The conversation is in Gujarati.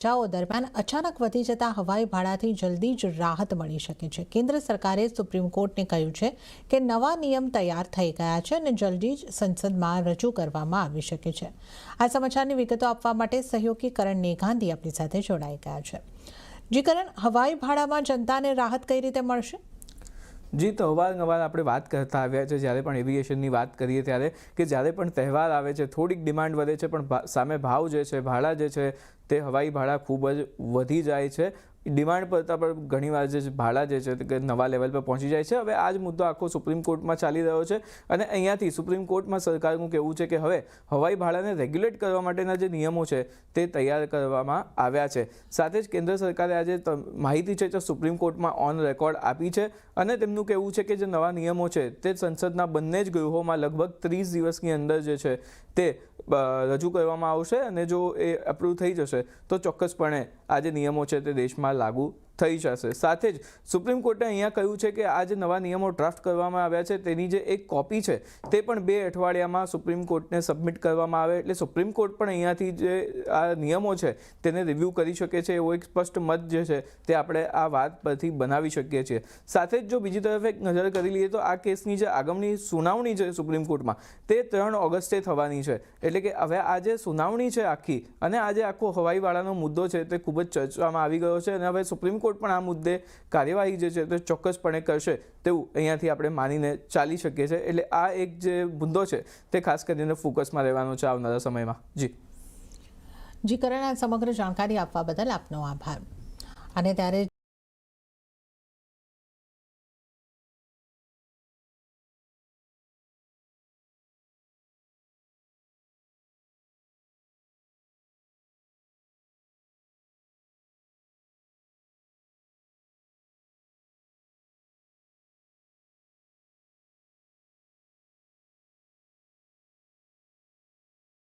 ચર્ચાઓ દરમિયાન અચાનક વધી જતા હવાઈ ભાડાથી જલ્દી જ રાહત મળી શકે છે। કેન્દ્ર સરકારે સુપ્રીમ કોર્ટને કહ્યું છે કે નવા નિયમ તૈયાર થઈ ગયા છે અને જલ્દી જ સંસદમાં રજૂ કરવામાં આવી શકે છે। આ સમાચારની વિગતો આપવા માટે સહયોગી કરણ નેઘાંદી આપણી સાથે જોડાઈ ગયા છે। જી કરણ, હવાઈ ભાડામાં જનતાને રાહત કઈ રીતે મળશે? જી, તો અવારનવાર આપણે વાત કરતા આવ્યા છે જ્યારે પણ એવિએશનની વાત કરીએ ત્યારે કે જ્યારે પણ તહેવાર આવે છે થોડીક ડિમાન્ડ વધે છે પણ સામે ભાવ જે છે, ભાડા જે છે તે હવાઈ ભાડા ખૂબ જ વધી જાય છે। ડિમાન્ડ કરતાં પણ ઘણીવાર જે ભાડા જે છે તે નવા લેવલ પર પહોંચી જાય છે। હવે આ જ મુદ્દો આખો સુપ્રીમ કોર્ટમાં ચાલી રહ્યો છે અને અહીંયાથી સુપ્રીમ કોર્ટમાં સરકારનું કહેવું છે કે હવે હવાઈ ભાડાને રેગ્યુલેટ કરવા માટેના જે નિયમો છે તે તૈયાર કરવામાં આવ્યા છે। સાથે જ કેન્દ્ર સરકારે આજે માહિતી છે તે સુપ્રીમ કોર્ટમાં ઓન રેકોર્ડ આપી છે અને તેમનું કહેવું છે કે જે નવા નિયમો છે તે સંસદના બંને જ ગૃહોમાં લગભગ 30 દિવસની અંદર જે છે તે રજૂ કરવામાં આવશે અને જો એ અપ્રૂવ થઈ જશે તો ચોક્કસપણે આ જે નિયમો છે તે દેશમાં લાગુ થઈ જશે। સાથે જ સુપ્રીમ કોર્ટે અહીંયા કહ્યું છે કે આ જે નવા નિયમો ડ્રાફ્ટ કરવામાં આવ્યા છે તેની જે એક કોપી છે તે પણ 2 અઠવાડિયામાં સુપ્રીમ કોર્ટને સબમિટ કરવામાં આવે એટલે સુપ્રીમ કોર્ટ પણ અહીંયાથી જે આ નિયમો છે તેને રિવ્યૂ કરી શકે છે એવો એક સ્પષ્ટ મત જે છે તે આપણે આ વાત પરથી બનાવી શકીએ છીએ। સાથે જ જો બીજી તરફ એક નજર કરી લઈએ તો આ કેસની જે આગામી સુનાવણી છે સુપ્રીમ કોર્ટમાં તે 3 ઓગસ્ટે થવાની છે એટલે કે હવે આ જે સુનાવણી છે આખી અને આજે આખો હવાઈવાળાનો મુદ્દો છે તે ખૂબ જ ચર્ચામાં આવી ગયો છે અને હવે સુપ્રીમ કોર્ટ પણ આ મુદ્દે કાર્યવાહી જે છે તે ચોક્કસપણે કરશે તેવું અહીંયાથી આપણે માનીને ચાલી શકીએ છીએ। એટલે આ એક જે મુદ્દો છે તે ખાસ કરીને ફોકસમાં રહેવાનો છે આવનારા સમયમાં। જી કરણ, આ સમગ્ર જાણકારી આપવા બદલ આપનો આભાર। અને ત્યારે